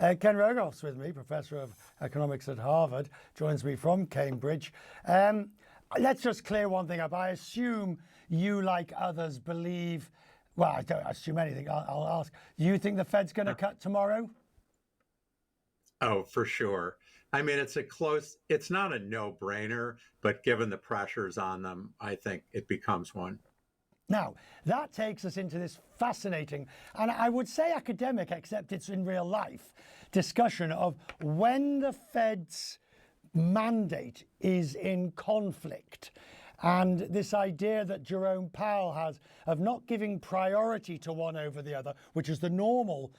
Ken Rogoff's with me, Professor of Economics at Harvard, joins me from Cambridge. Let's just clear one thing up. I assume you, like others, believe, well, I don't assume anything, I'll ask, do you think the Fed's going to cut tomorrow? Oh, for sure. I mean, it's not a no-brainer, but given the pressures on them, I think it becomes one. Now, that takes us into this fascinating, and I would say academic, except it's in real life, discussion of when the Fed's mandate is in conflict. And this idea that Jerome Powell has of not giving priority to one over the other, which is the normal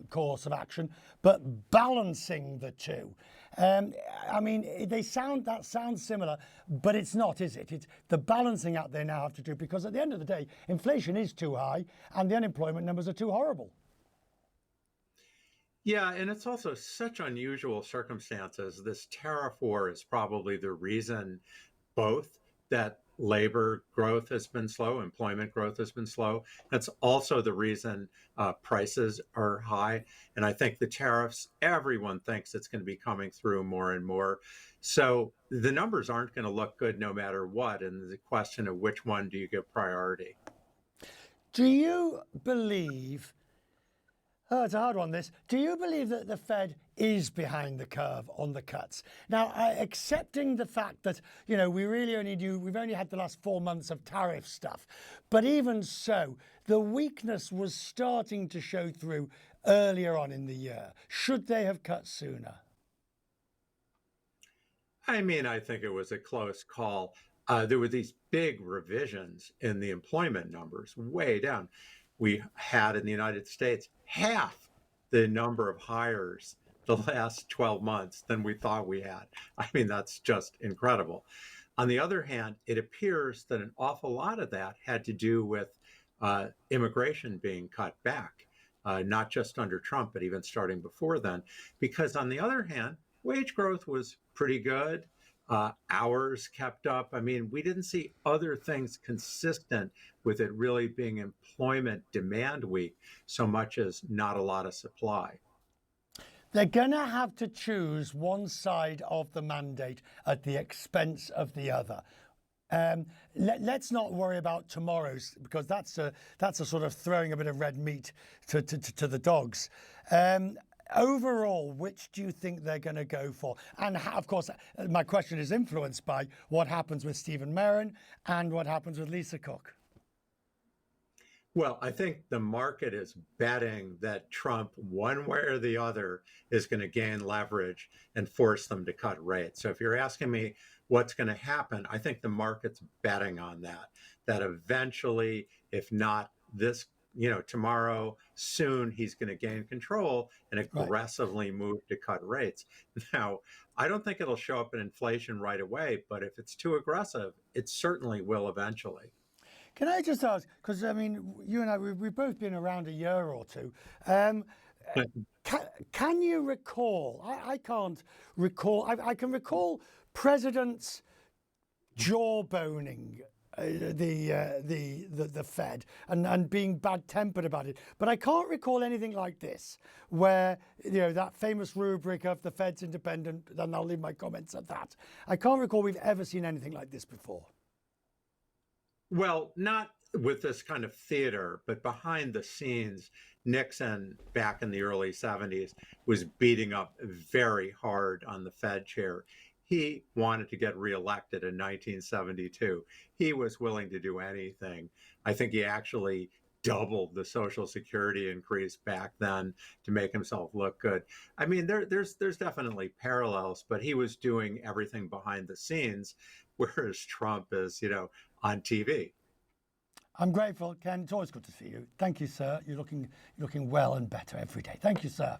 course of action, but balancing the two. I mean, that sounds similar, but it's not, is it? It's the balancing act they now have to do, because at the end of the day, inflation is too high and the unemployment numbers are too horrible. Yeah, and it's also such unusual circumstances. This tariff war is probably the reason both that labor growth has been slow, employment growth has been slow. That's also the reason prices are high. And I think the tariffs, everyone thinks it's going to be coming through more and more. So the numbers aren't going to look good no matter what. And the question of which one do you give priority? Do you believe, oh, it's a hard one, this. Do you believe that the Fed is behind the curve on the cuts? Now, accepting the fact that, we've only had the last 4 months of tariff stuff. But even so, the weakness was starting to show through earlier on in the year. Should they have cut sooner? I mean, I think it was a close call. There were these big revisions in the employment numbers, way down. We had in the United States half the number of hires the last 12 months than we thought we had. I mean, that's just incredible. On the other hand, it appears that an awful lot of that had to do with immigration being cut back, not just under Trump, but even starting before then. Because on the other hand, wage growth was pretty good. Hours kept up. I mean, we didn't see other things consistent with it really being employment demand weak so much as not a lot of supply. They're going to have to choose one side of the mandate at the expense of the other. Let's not worry about tomorrow's, because that's a sort of throwing a bit of red meat to the dogs. Overall, which do you think they're going to go for? And of course, my question is influenced by what happens with Stephen Merrin and what happens with Lisa Cook. Well, I think the market is betting that Trump, one way or the other, is going to gain leverage and force them to cut rates. So if you're asking me what's going to happen, I think the market's betting on that eventually, if not this tomorrow, soon he's going to gain control and aggressively move to cut rates. Now, I don't think it'll show up in inflation right away, but if it's too aggressive, it certainly will eventually. Can I just ask, because I mean, you and I, we've both been around a year or two. Can you recall? I can't recall. I can recall presidents jawboning the Fed and being bad-tempered about it. But I can't recall anything like this, where, that famous rubric of the Fed's independent, and I'll leave my comments at that. I can't recall we've ever seen anything like this before. Well, not with this kind of theater, but behind the scenes, Nixon back in the early 70s was beating up very hard on the Fed chair. He wanted to get reelected in 1972. He was willing to do anything. I think he actually doubled the Social Security increase back then to make himself look good. I mean, there's definitely parallels, but he was doing everything behind the scenes, whereas Trump is, on TV. I'm grateful, Ken. It's always good to see you. Thank you, sir. You're looking well and better every day. Thank you, sir.